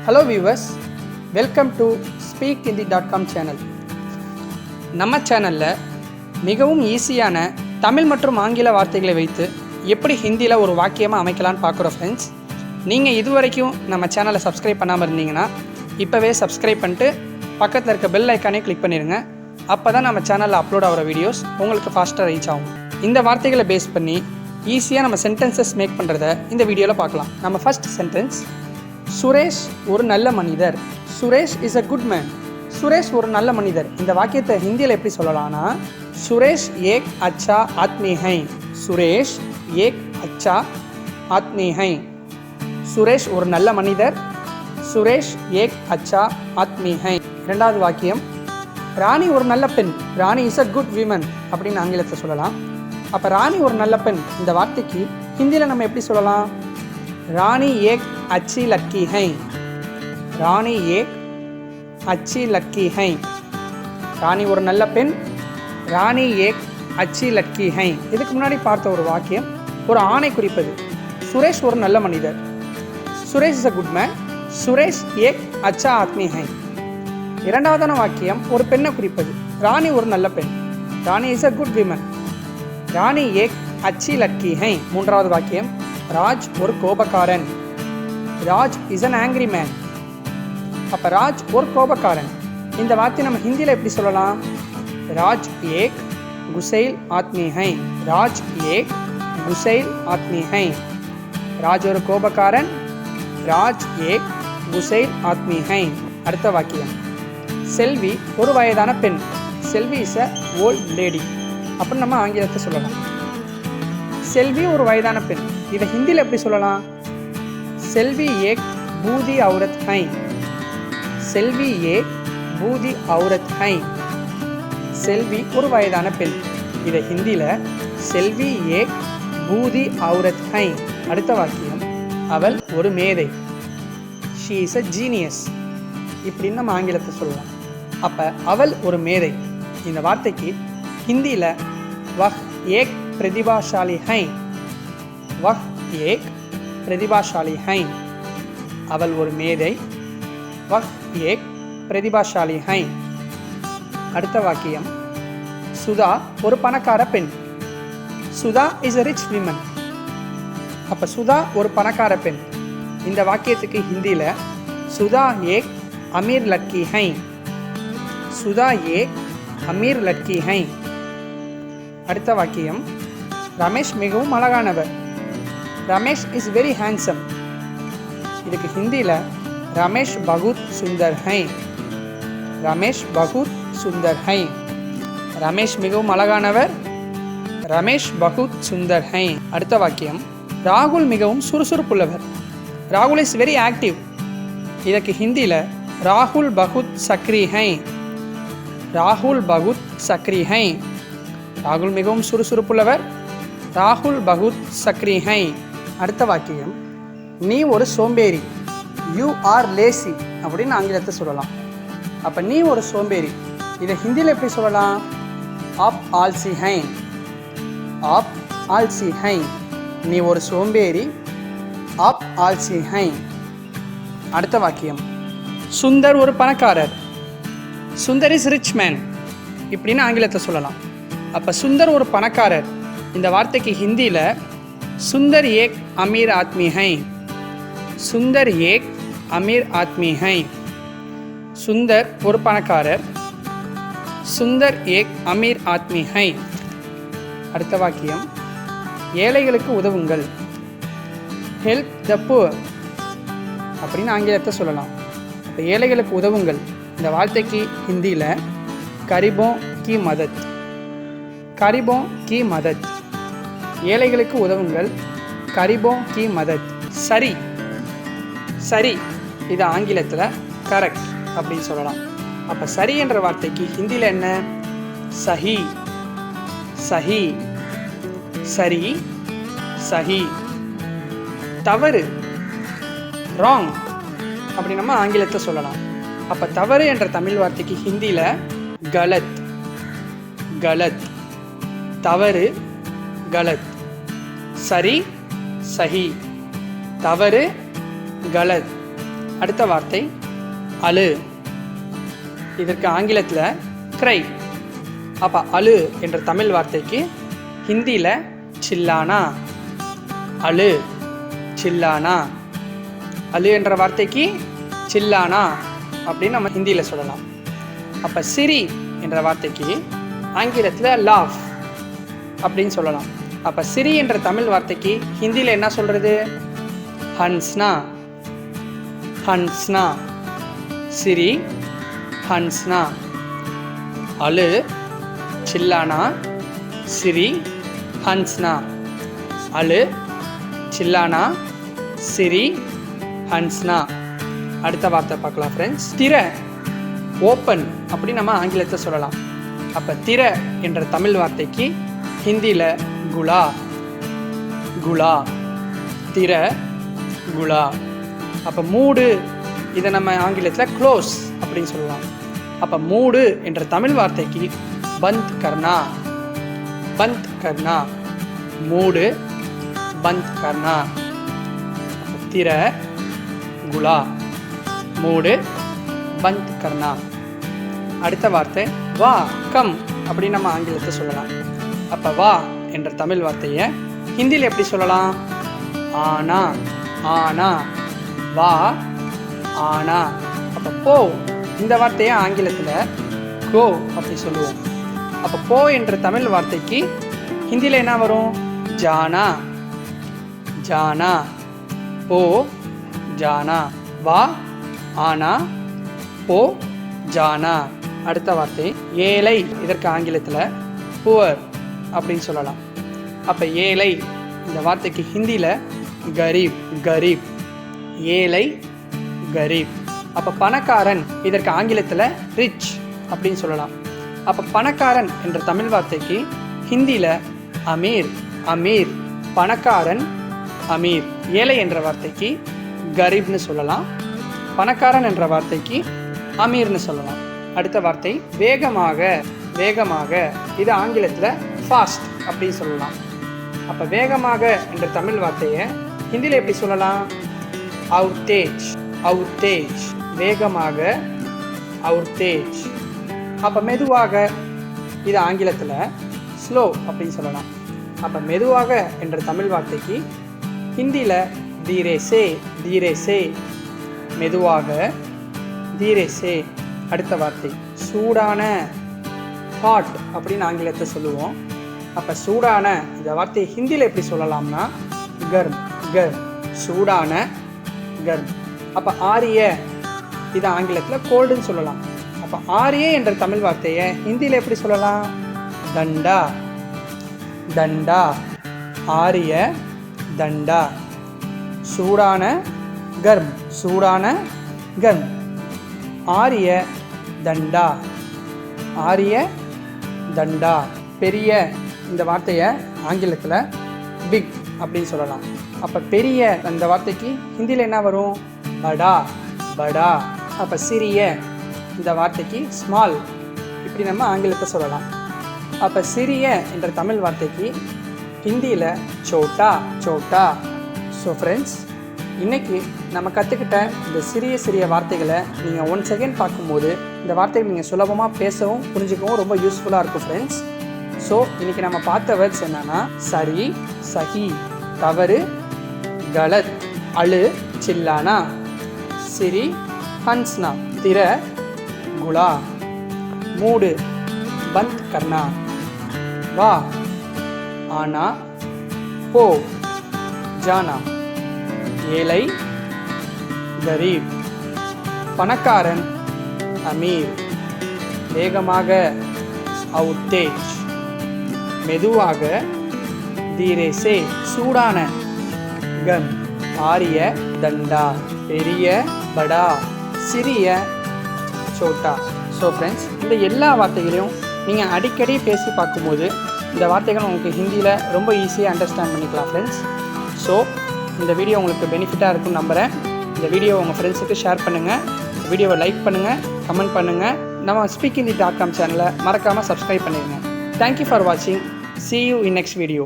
Hello viewers, welcome to speakhindy.com channel. நம்ம சேனலில் மிகவும் ஈஸியான தமிழ் மற்றும் ஆங்கில வார்த்தைகளை வைத்து எப்படி ஹிந்தியில் ஒரு வாக்கியமாக அமைக்கலான்னு பார்க்குறோம் ஃப்ரெண்ட்ஸ். நீங்கள் இதுவரைக்கும் நம்ம சேனலை சப்ஸ்கிரைப் பண்ணாமல் இருந்தீங்கன்னா இப்போவே சப்ஸ்கிரைப் பண்ணிட்டு பக்கத்தில் இருக்க பெல் ஐக்கானே கிளிக் பண்ணிடுங்க. அப்போ தான் நம்ம சேனலில் அப்லோட் ஆகிற வீடியோஸ் உங்களுக்கு ஃபாஸ்ட்டாக ரீச் ஆகும். இந்த வார்த்தைகளை பேஸ் பண்ணி ஈஸியாக நம்ம சென்டென்சஸ் மேக் பண்ணுறத இந்த வீடியோவில் பார்க்கலாம். நம்ம ஃபர்ஸ்ட் சென்டென்ஸ், சுரேஷ் ஒரு நல்ல மனிதர். Suresh is a good man. Suresh ஒரு நல்ல மனிதர். இந்த வாக்கியத்தை ஹிந்தியில் எப்படி சொல்லலாம்னா, சுரேஷ் ஏக் அச்சா ஆத்மி ஹை. சுரேஷ் ஏக் அச்சா ஆத்மி ஹை. சுரேஷ் ஒரு நல்ல மனிதர். சுரேஷ் ஏக் அச்சா ஆத்மி ஹை. இரண்டாவது வாக்கியம், ராணி ஒரு நல்ல பெண். Rani is a good women அப்படின்னு ஆங்கிலத்தை சொல்லலாம். அப்போ ராணி ஒரு நல்ல பெண் இந்த வார்த்தைக்கு ஹிந்தியில் நம்ம எப்படி சொல்லலாம்? ராணி ஏக் அச்சி லக்கி ஹை. ராணி ஏக் அச்சி லக்கி ஹை. ராணி ஒரு நல்ல பெண். ராணி ஏக் அச்சி லக்கி ஹை. இதுக்கு முன்னாடி பார்த்த ஒரு வாக்கியம் ஒரு ஆணை குறிப்பது. சுரேஷ் ஒரு நல்ல மனிதர். Suresh is a good man. Suresh ஏக் அச்சா ஆத்மி ஹை. இரண்டாவதான வாக்கியம் ஒரு பெண்ணை குறிப்பது. ராணி ஒரு நல்ல பெண். Rani is a good women. Rani ஏக் அச்சி லக்கி ஹை. மூன்றாவது வாக்கியம், ராஜ் ஒரு கோபக்காரன். Raj is an angry man. அப்போ ராஜ் ஒரு கோபக்காரன் இந்த வார்த்தை நம்ம ஹிந்தியில் எப்படி சொல்லலாம்? ராஜ் ஏக் குசைல் ஆத்மி ஹை. ராஜ் ஏக் குசைல் ஆத்மி ஹை. ராஜ் ஒரு கோபக்காரன். ராஜ் ஏக் குசைல் ஆத்மி ஹை. அடுத்த வாக்கியம், செல்வி ஒரு வயதான பெண். செல்வி இஸ் அ ஓல்ட் லேடி அப்படின்னு நம்ம ஆங்கிலத்தை சொல்லலாம். செல்வி ஒரு வயதான பெண். இதை ஹிந்தியில் எப்படி சொல்லலாம்? செல்வி ஏக் பூதி அவுரத் ஹை. செல்வி ஏக் பூதி அவுரத் ஹை. செல்வி ஒரு வயதான பெண். இதை ஹிந்தியில் செல்வி ஏக் பூதி அவுரத் ஹை. அடுத்த வாக்கியம், அவள் ஒரு மேதை. ஷீ இஸ் அ ஜீனியஸ் இப்படின்னு நம்ம ஆங்கிலத்தை சொல்லலாம். அப்போ அவள் ஒரு மேதை இந்த வார்த்தைக்கு ஹிந்தியில் வஹ் ஏக் பிரதிபாஷாலி ஹை. வஹ் ஏக் பிரதிபாஷாலி ஹை. அவள் ஒரு மேதை. வஹ் ஏக் பிரதிபாஷாலி ஹை. அடுத்த வாக்கியம், சுதா ஒரு பணக்கார பெண். Sudha is a rich women. அப்போ சுதா ஒரு பணக்கார பெண் இந்த வாக்கியத்துக்கு ஹிந்தியில் சுதா ஏக் அமீர் லக்கி ஹை. சுதா ஏக் அமீர் லக்கி ஹை. அடுத்த வாக்கியம், ரமேஷ் மிகவும் அழகானவர். Ramesh is very handsome. இதுக்கு ஹிந்தியில் ரமேஷ் பகுத் சுந்தர் ஹை. ரமேஷ் பகுத் சுந்தர் ஹை. ரமேஷ் மிகவும் அழகானவர். ரமேஷ் பகுத் சுந்தர் ஹை. அடுத்த வாக்கியம், ராகுல் மிகவும் சுறுசுறுப்புள்ளவர். ராகுல் இஸ் வெரி ஆக்டிவ். இதற்கு ஹிந்தியில் ராகுல் பகுத் சக்ரி ஹை. ராகுல் பகுத் சக்ரி ஹை. ராகுல் மிகவும் சுறுசுறுப்புள்ளவர். ராகுல் பகுத் சக்ரி ஹை. அடுத்த வாக்கியம், நீ ஒரு சோம்பேறி. யூ ஆர் லேசி அப்படின்னு ஆங்கிலத்தை சொல்லலாம். அப்போ நீ ஒரு சோம்பேறி இதை ஹிந்தியில் எப்படி சொல்லலாம்? ஆப் ஆல்சி ஹை. ஆப் ஆல்சி ஹை. நீ ஒரு சோம்பேறி. ஆப் ஆல்சி ஹை. அடுத்த வாக்கியம், சுந்தர் ஒரு பணக்காரர். சுந்தர் இஸ் ரிச் மேன் இப்படின்னு ஆங்கிலத்தை சொல்லலாம். அப்போ சுந்தர் ஒரு பணக்காரர் இந்த வார்த்தைக்கு ஹிந்தியில் சுந்தர் ஏக் அமீர் ஆத்மி ஹை. சுந்தர் ஏக் அமீர் ஆத்மி ஹை. சுந்தர் ஒரு பணக்காரர். சுந்தர் ஏக் அமீர் ஆத்மி ஹை. அடுத்த வாக்கியம், ஏழைகளுக்கு உதவுங்கள். ஹெல்ப் த புவர் அப்படின்னு ஆங்கிலத்தை சொல்லலாம். அப்போ ஏழைகளுக்கு உதவுங்கள் இந்த வார்த்தைக்கு ஹிந்தியில் கரிபோं की मदद. கரிபோं की मदद. ஏழைகளுக்கு உதவுங்கள். கரிபோं की मदद. சரி. சரி இது ஆங்கிலத்தில் கரெக்ட் அப்படின்னு சொல்லலாம். அப்போ சரி என்ற வார்த்தைக்கு ஹிந்தியில் என்ன? சஹி. சஹி. சரி. சஹி. தவறு ராங் அப்படி நம்ம ஆங்கிலத்தை சொல்லலாம். அப்போ தவறு என்ற தமிழ் வார்த்தைக்கு ஹிந்தியில் கலத். கலத். தவறு கலத். சரி சஹி. தவறு கலத். அடுத்த வார்த்தை அழு. இதற்கு ஆங்கிலத்தில் க்ரை. அப்போ அழு என்ற தமிழ் வார்த்தைக்கு ஹிந்தியில் சில்லானா. அழு, சில்லானா. அழு என்ற வார்த்தைக்கு சில்லானா அப்படின்னு நம்ம ஹிந்தியில் சொல்லலாம். அப்போ சிரி என்ற வார்த்தைக்கு ஆங்கிலத்தில் லாஃப் அப்படின்னு சொல்லலாம். அப்போ சிரி என்ற தமிழ் வார்த்தைக்கு ஹிந்தியில் என்ன சொல்கிறது? ஹன்ஸ்னா. ஹன்ஸ்னா. சிரி, ஹன்ஸ்னா. அழு, சில்லானா. சிரி, ஹன்ஸ்னா. அழு, சில்லானா. சிரி, ஹன்ஸ்னா. அடுத்த வார்த்தை பார்க்கலாம் ஃப்ரெண்ட்ஸ். திரை, ஓப்பன் அப்படி நம்ம ஆங்கிலத்தில் சொல்லலாம். அப்போ திரை என்ற தமிழ் வார்த்தைக்கு ஹிந்தியில் குலா. குலா. திரை, குலா. அப்போ மூடு, இதை நம்ம ஆங்கிலத்தில் க்ளோஸ் அப்படின்னு சொல்லலாம். அப்போ மூடு என்ற தமிழ் வார்த்தைக்கு பந்த் கர்னா. பந்த் கர்னா. மூடு, பந்த் கர்னா. திரை, குலா. மூடு, பந்த் கர்னா. அடுத்த வார்த்தை வா, கம் அப்படின்னு நம்ம ஆங்கிலத்தை சொல்லலாம். அப்போ வா என்ற தமிழ் வார்த்தையை ஹிந்தியில் எப்படி சொல்லலாம்? ஆனா. ஆனா. வா, ஆனா. அப்போ போ, இந்த வார்த்தையை ஆங்கிலத்தில் கோ அப்படி சொல்லுவோம். அப்போ போ என்ற தமிழ் வார்த்தைக்கு ஹிந்தியில் என்ன வரும்? ஜானா. ஜானா. போ, ஜானா. வா, ஆனா. போ, ஜானா. அடுத்த வார்த்தை ஏழை. இதற்கு ஆங்கிலத்தில் புவர் அப்படின்னு சொல்லலாம். அப்போ ஏழை இந்த வார்த்தைக்கு ஹிந்தியில் கரீப். கரீப். ஏழை, கரீப். அப்போ பணக்காரன் இதற்கு ஆங்கிலத்தில் ரிச் அப்படின்னு சொல்லலாம். அப்போ பணக்காரன் என்ற தமிழ் வார்த்தைக்கு ஹிந்தியில் அமீர். அமீர். பணக்காரன், அமீர். ஏழை என்ற வார்த்தைக்கு கரீப்னு சொல்லலாம். பணக்காரன் என்ற வார்த்தைக்கு அமீர்னு சொல்லலாம். அடுத்த வார்த்தை வேகமாக. வேகமாக, இது ஆங்கிலத்தில் ஃபாஸ்ட் அப்படின்னு சொல்லலாம். அப்போ வேகமாக என்ற தமிழ் வார்த்தையை ஹிந்தியில் எப்படி சொல்லலாம்? அவுர் தேஜ். அவுர் தேஜ். வேகமாக, அவுர் தேஜ். அப்போ மெதுவாக, இது ஆங்கிலத்தில் ஸ்லோ அப்படின்னு சொல்லலாம். அப்போ மெதுவாக என்ற தமிழ் வார்த்தைக்கு ஹிந்தியில் தீரே சே. தீரே சே. மெதுவாக, தீரே சே. அடுத்த வார்த்தை சூடான. ஹாட் அப்படின்னு ஆங்கிலத்தை சொல்லுவோம். அப்போ சூடான இந்த வார்த்தையை ஹிந்தியில் எப்படி சொல்லலாம்னா கர்ம். கர். சூடான, கர்ம். அப்போ ஆரிய, இது ஆங்கிலத்தில் கோல்டுன்னு சொல்லலாம். அப்போ ஆரிய என்ற தமிழ் வார்த்தையை ஹிந்தியில் எப்படி சொல்லலாம்? தண்டா. தண்டா. ஆரிய, தண்டா. சூடான, கர்ம். சூடான, கர்ம். ஆரிய, தண்டா. ஆரிய, தண்டா. பெரிய இந்த வார்த்தையை ஆங்கிலத்தில் பிக் அப்படின்னு சொல்லலாம். அப்போ பெரிய அந்த வார்த்தைக்கு ஹிந்தியில் என்ன வரும்? படா. படா. அப்போ சிறிய இந்த வார்த்தைக்கு ஸ்மால் இப்படி நம்ம ஆங்கிலத்தை சொல்லலாம். அப்போ சிறிய என்ற தமிழ் வார்த்தைக்கு ஹிந்தியில் சோட்டா. சோட்டா. ஸோ ஃப்ரெண்ட்ஸ், இன்றைக்கி நம்ம கற்றுக்கிட்ட இந்த சிறிய சிறிய வார்த்தைகளை நீங்கள் ஒன் செகண்ட் பார்க்கும்போது இந்த வார்த்தையை நீங்கள் சுலபமாக பேசவும் புரிஞ்சுக்கவும் ரொம்ப யூஸ்ஃபுல்லாக இருக்கும் ஃப்ரெண்ட்ஸ். ஸோ இன்றைக்கி நம்ம பார்த்த வேர்ட்ஸ் என்னென்னா சரி, சஹி, தவறு, கலத், அழு, சில்லானா, சிரி, ஹன்ஸ்னா, திரை, குலா, மூடு, பந்த் கர்னா, வா, ஆனா, போ, ஜானா. ஏழை, கரீப். பணக்காரன், அமீர். வேகமாக, அவுர் தேஜ். மெதுவாக, தீரே சே. சூடான, கம். ஆரிய, தண்டா. பெரிய, படா. சிறிய, சோட்டா. ஸோ ஃப்ரெண்ட்ஸ், இந்த எல்லா வார்த்தைகளையும் நீங்கள் அடிக்கடி பேசி பார்க்கும்போது இந்த வார்த்தைகள் உங்களுக்கு ஹிந்தியில் ரொம்ப ஈஸியாக அண்டர்ஸ்டாண்ட் பண்ணிக்கலாம் ஃப்ரெண்ட்ஸ். ஸோ இந்த வீடியோ உங்களுக்கு பெனிஃபிட்டாக இருக்குன்னு நம்புகிறேன். இந்த வீடியோ உங்கள் ஃப்ரெண்ட்ஸுக்கு ஷேர் பண்ணுங்கள், வீடியோவை லைக் பண்ணுங்கள், கமெண்ட் பண்ணுங்கள். நம்ம speakinthii.com சேனலை மறக்காமல் சப்ஸ்கிரைப் பண்ணிடுங்க. தேங்க்யூ ஃபார் வாட்சிங். See you in next video.